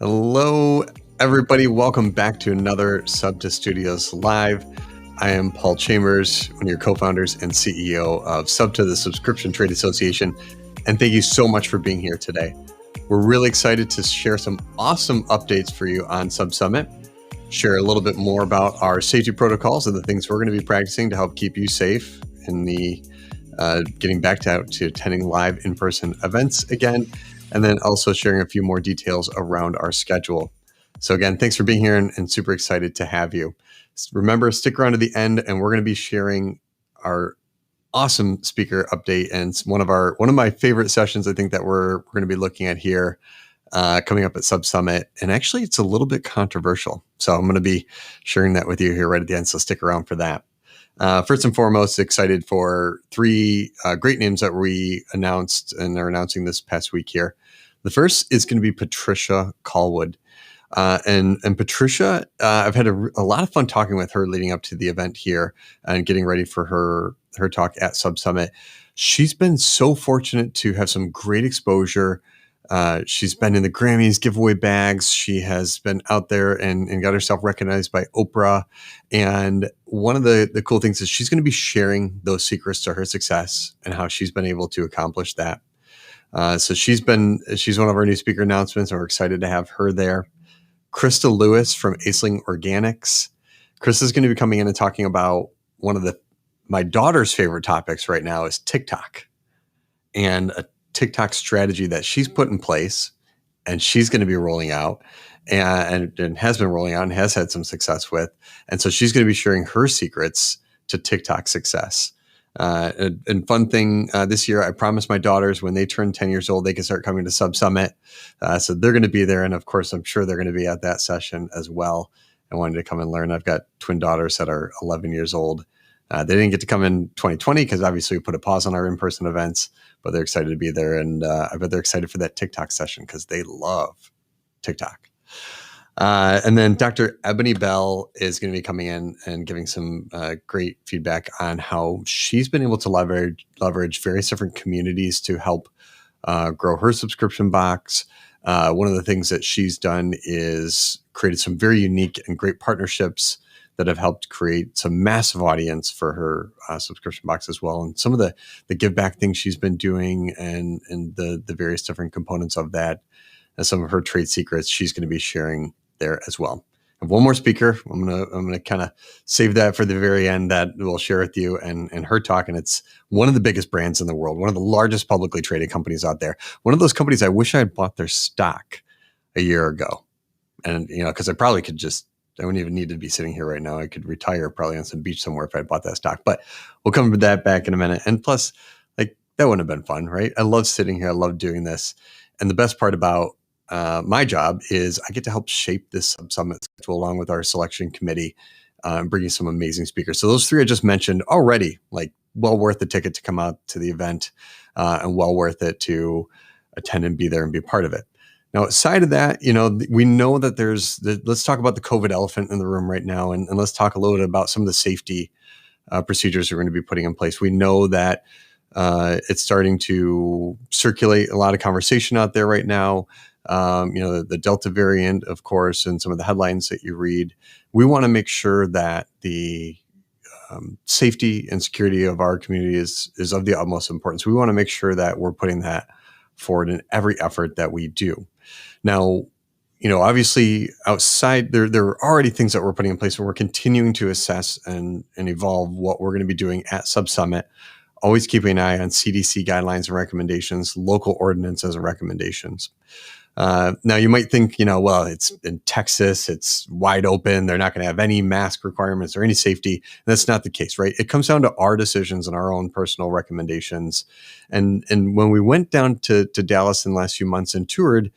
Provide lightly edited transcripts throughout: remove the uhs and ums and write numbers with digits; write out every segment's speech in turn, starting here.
Hello, everybody. Welcome back to another Sub to Studios Live. I am Paul Chambers, one of your co-founders and CEO of Sub to the Subscription Trade Association. And thank you so much for being here today. We're really excited to share some awesome updates for you on SubSummit, share a little bit more about our safety protocols and the things we're going to be practicing to help keep you safe in the getting back to attending live in-person events again, and then also sharing a few more details around our schedule. So again, thanks for being here and super excited to have you. Remember, stick around to the end and we're going to be sharing our awesome speaker update and one of my favorite sessions I think that we're going to be looking at here coming up at SubSummit. And actually it's a little bit controversial. So I'm going to be sharing that with you here right at the end. So stick around for that. First and foremost, excited for three great names that we announced and are announcing this past week here. The first is going to be Patricia Callwood. And Patricia, I've had a lot of fun talking with her leading up to the event here and getting ready for her talk at SubSummit. She's been so fortunate to have some great exposure. She's been in the Grammys giveaway bags. She has been out there and got herself recognized by Oprah. And one of the cool things is she's going to be sharing those secrets to her success and how she's been able to accomplish that. So she's one of our new speaker announcements, and we're excited to have her there. Krista Lewis from Aisling Organics. Krista's going to be coming in and talking about one of my daughter's favorite topics right now is TikTok and a TikTok strategy that she's put in place and she's going to be rolling out and has been rolling out and has had some success with. And so she's going to be sharing her secrets to TikTok success. And fun thing this year, I promised my daughters when they turn 10 years old, they can start coming to SubSummit. So they're going to be there. And of course, I'm sure they're going to be at that session as well. I wanted to come and learn. I've got twin daughters that are 11 years old. They didn't get to come in 2020 because obviously we put a pause on our in-person events, but they're excited to be there. And I bet they're excited for that TikTok session because they love TikTok. And then Dr. Ebony Bell is going to be coming in and giving some great feedback on how she's been able to leverage various different communities to help grow her subscription box. One of the things that she's done is created some very unique and great partnerships that have helped create some massive audience for her subscription box as well. And some of the give back things she's been doing and the various different components of that and some of her trade secrets she's going to be sharing there as well. I have one more speaker. I'm gonna kind of save that for the very end that we'll share with you and her talk. And it's one of the biggest brands in the world, one of the largest publicly traded companies out there. One of those companies I wish I had bought their stock a year ago. And because I probably could I wouldn't even need to be sitting here right now. I could retire probably on some beach somewhere if I bought that stock. But we'll come to that back in a minute. And plus, that wouldn't have been fun, right? I love sitting here. I love doing this. And the best part about my job is I get to help shape this SubSummit schedule along with our selection committee and bring you some amazing speakers. So those three I just mentioned already, well worth the ticket to come out to the event and well worth it to attend and be there and be part of it. Now, aside of that, we know that let's talk about the COVID elephant in the room right now. And let's talk a little bit about some of the safety procedures we're going to be putting in place. We know that it's starting to circulate a lot of conversation out there right now. The Delta variant, of course, and some of the headlines that you read. We want to make sure that the safety and security of our community is of the utmost importance. We want to make sure that we're putting that forward in every effort that we do. Now, obviously outside there are already things that we're putting in place, and we're continuing to assess and evolve what we're going to be doing at SubSummit. Always keeping an eye on CDC guidelines and recommendations, local ordinances and recommendations. Now you might think, well, it's in Texas, it's wide open. They're not going to have any mask requirements or any safety. And that's not the case, right? It comes down to our decisions and our own personal recommendations. And when we went down to Dallas in the last few months and toured,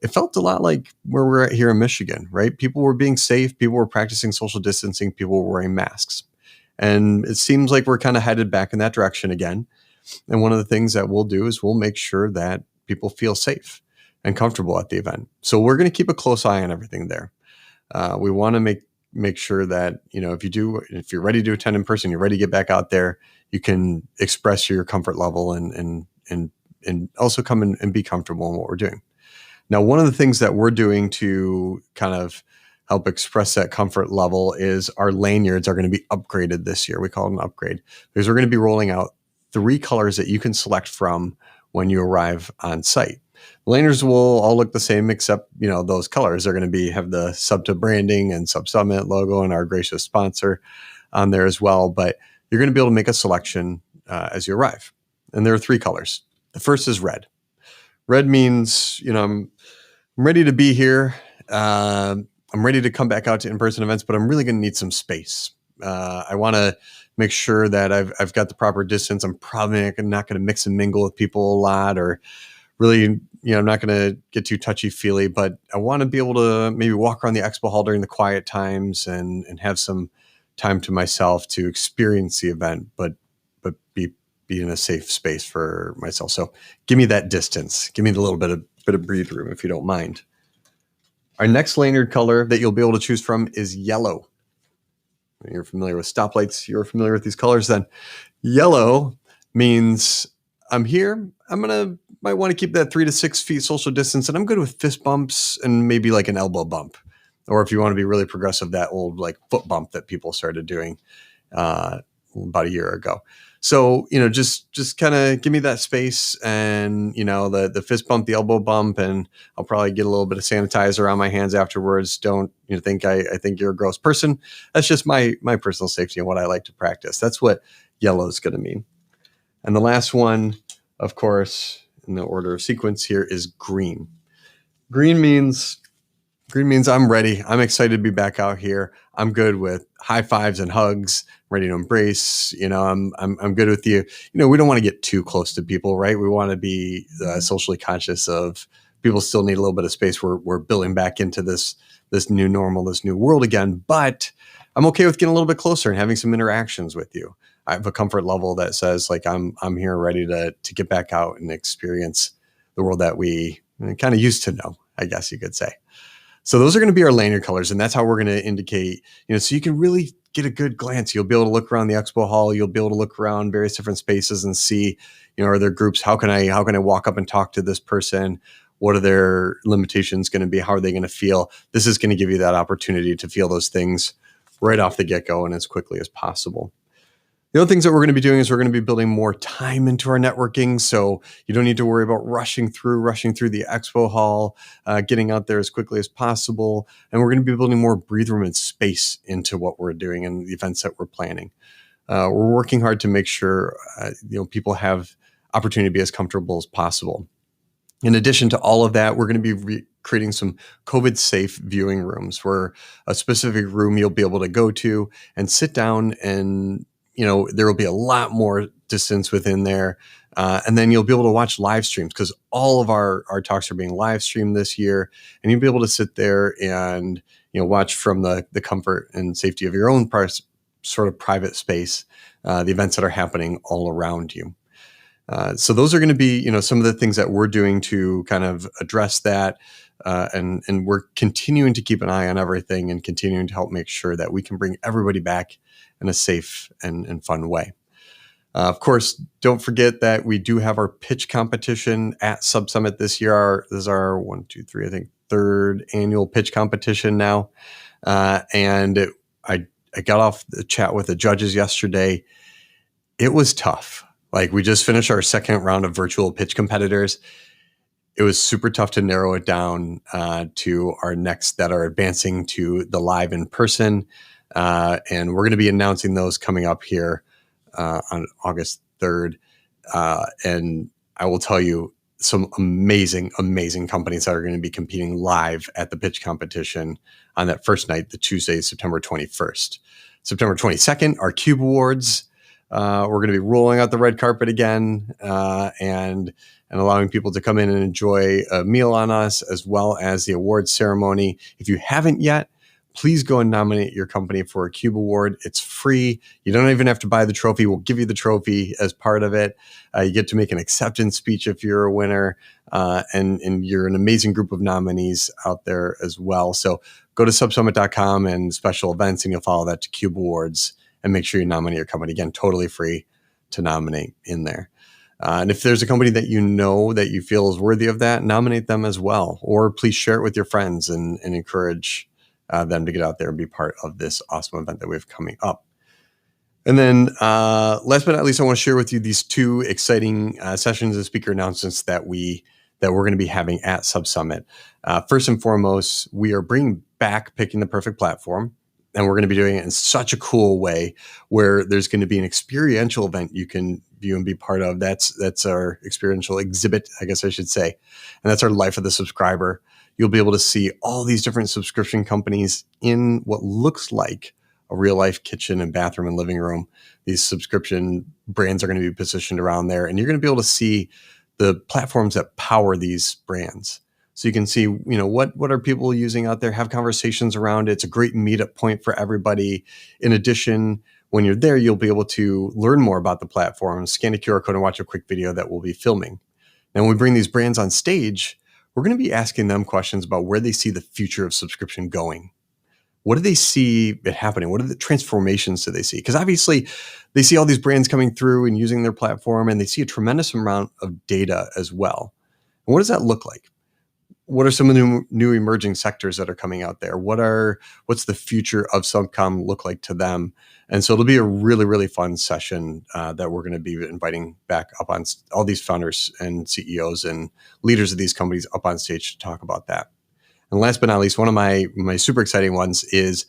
it felt a lot like where we're at here in Michigan, right? People were being safe. People were practicing social distancing. People were wearing masks. And it seems like we're kind of headed back in that direction again. And one of the things that we'll do is we'll make sure that people feel safe and comfortable at the event. So we're going to keep a close eye on everything there. We want to make sure that, if you're ready to attend in person, you're ready to get back out there, you can express your comfort level and also come and be comfortable in what we're doing. Now, one of the things that we're doing to kind of help express that comfort level is our lanyards are going to be upgraded this year. We call it an upgrade because we're going to be rolling out 3 colors that you can select from when you arrive on site. The lanyards will all look the same except, those colors are going to have the SubTo branding and SubSummit logo and our gracious sponsor on there as well. But you're going to be able to make a selection as you arrive. And there are 3 colors. The first is red. Red means, I'm ready to be here. I'm ready to come back out to in-person events, but I'm really going to need some space. I want to make sure that I've got the proper distance. I'm probably not going to mix and mingle with people a lot, or really, I'm not going to get too touchy-feely, but I want to be able to maybe walk around the expo hall during the quiet times and have some time to myself to experience the event, but be in a safe space for myself. So give me that distance. Give me the little bit of breathe room, if you don't mind. Our next lanyard color that you'll be able to choose from is yellow. When you're familiar with stoplights, you're familiar with these colors, then yellow means I'm here. Might want to keep that 3 to 6 feet social distance, and I'm good with fist bumps and maybe like an elbow bump. Or if you want to be really progressive, that old like foot bump that people started doing about a year ago. So, just kind of give me that space and, the fist bump, the elbow bump, and I'll probably get a little bit of sanitizer on my hands afterwards. Don't think I think you're a gross person. That's just my personal safety and what I like to practice. That's what yellow is going to mean. And the last one, of course, in the order of sequence here, is green. Green means I'm ready. I'm excited to be back out here. I'm good with high fives and hugs, ready to embrace. I'm good with you. We don't want to get too close to people, right? We want to be socially conscious of people still need a little bit of space. We're building back into this new normal, this new world again. But I'm okay with getting a little bit closer and having some interactions with you. I have a comfort level that says like I'm here ready to get back out and experience the world that we kind of used to know, I guess you could say. So those are going to be our lanyard colors, and that's how we're going to indicate, so you can really get a good glance. You'll be able to look around the expo hall. You'll be able to look around various different spaces and see, are there groups? How can I walk up and talk to this person? What are their limitations going to be? How are they going to feel? This is going to give you that opportunity to feel those things right off the get-go and as quickly as possible. The other things that we're going to be doing is we're going to be building more time into our networking. So you don't need to worry about rushing through the expo hall, getting out there as quickly as possible. And we're going to be building more breathe room and space into what we're doing and the events that we're planning. We're working hard to make sure, people have opportunity to be as comfortable as possible. In addition to all of that, we're going to be creating some COVID safe viewing rooms where a specific room you'll be able to go to and sit down and there will be a lot more distance within there. And then you'll be able to watch live streams because all of our talks are being live streamed this year. And you'll be able to sit there and, watch from the comfort and safety of your own sort of private space, the events that are happening all around you. So those are going to be, some of the things that we're doing to kind of address that. And we're continuing to keep an eye on everything and continuing to help make sure that we can bring everybody back in a safe and fun way. Of course, don't forget that we do have our pitch competition at SubSummit this year. This is our 3rd annual pitch competition now. And I got off the chat with the judges yesterday. It was tough. Like we just finished our second round of virtual pitch competitors. It was super tough to narrow it down to our next that are advancing to the live in person. And we're going to be announcing those coming up here on August 3rd. And I will tell you some amazing companies that are going to be competing live at the pitch competition on that first night, the Tuesday, September 21st. September 22nd, our Cube Awards. We're going to be rolling out the red carpet again and allowing people to come in and enjoy a meal on us, as well as the awards ceremony. If you haven't yet, please go and nominate your company for a Cube Award. It's free. You don't even have to buy the trophy. We'll give you the trophy as part of it. You get to make an acceptance speech if you're a winner, and you're an amazing group of nominees out there as well. So go to subsummit.com and special events, and you'll follow that to Cube Awards and make sure you nominate your company. Again, totally free to nominate in there. And if there's a company that you know that you feel is worthy of that, nominate them as well. Or please share it with your friends and encourage them to get out there and be part of this awesome event that we have coming up. And then last but not least, I want to share with you these two exciting sessions and speaker announcements that we're going to be having at SubSummit. First and foremost, we are bringing back Picking the Perfect Platform. And we're going to be doing it in such a cool way where there's going to be an experiential event you can view and be part of. That's our experiential exhibit, I guess I should say. And that's our Life of the Subscriber. You'll be able to see all these different subscription companies in what looks like a real life kitchen and bathroom and living room. These subscription brands are going to be positioned around there. And you're going to be able to see the platforms that power these brands. So you can see, what are people using out there, have conversations around it. It's a great meetup point for everybody. In addition, when you're there, you'll be able to learn more about the platform, scan a QR code and watch a quick video that we'll be filming. Now, when we bring these brands on stage, we're going to be asking them questions about where they see the future of subscription going. What do they see it happening? What are the transformations do they see? Because obviously they see all these brands coming through and using their platform, and they see a tremendous amount of data as well. And what does that look like? What are some of the new emerging sectors that are coming out there? What's the future of Subcom look like to them? And so it'll be a really, really fun session that we're going to be inviting back up on all these founders and CEOs and leaders of these companies up on stage to talk about that. And last but not least, one of my super exciting ones is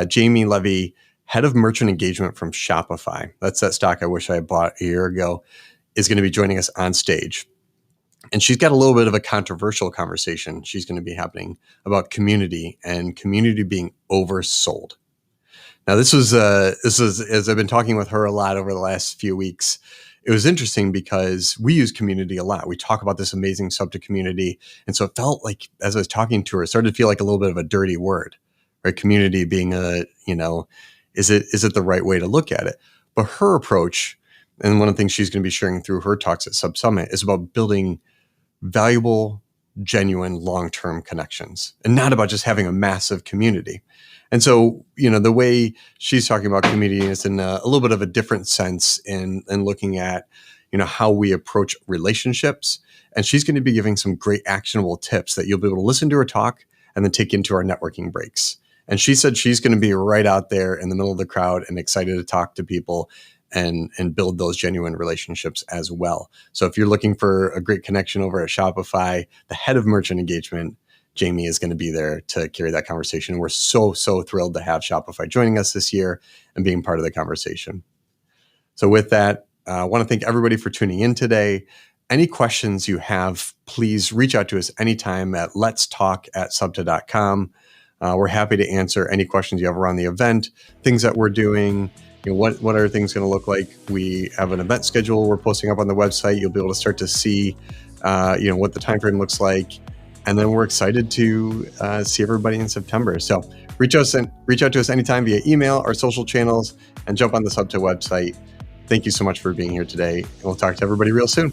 Jamie Levy, head of merchant engagement from Shopify. That's that stock I wish I had bought a year ago, is going to be joining us on stage. And she's got a little bit of a controversial conversation she's going to be happening about community and community being oversold. Now, this was as I've been talking with her a lot over the last few weeks. It was interesting because we use community a lot. We talk about this amazing subject community. And so it felt like, as I was talking to her, it started to feel like a little bit of a dirty word, right? Community being is it the right way to look at it? But her approach, and one of the things she's going to be sharing through her talks at SubSummit, is about building valuable, genuine, long-term connections, and not about just having a massive community. And so, the way she's talking about community is in a little bit of a different sense in looking at, how we approach relationships. And she's going to be giving some great actionable tips that you'll be able to listen to her talk and then take into our networking breaks. And she said she's going to be right out there in the middle of the crowd and excited to talk to people and build those genuine relationships as well. So if you're looking for a great connection over at Shopify, the head of merchant engagement, Jamie, is going to be there to carry that conversation. We're so thrilled to have Shopify joining us this year and being part of the conversation. So with that, I want to thank everybody for tuning in today. Any questions you have, please reach out to us anytime at letstalk@subta.com. We're happy to answer any questions you have around the event, things that we're doing. What are things going to look like? We have an event schedule we're posting up on the website. You'll be able to start to see, what the time frame looks like. And then we're excited to see everybody in September. So reach out to us anytime via email or social channels and jump on the Subta website. Thank you so much for being here today. And we'll talk to everybody real soon.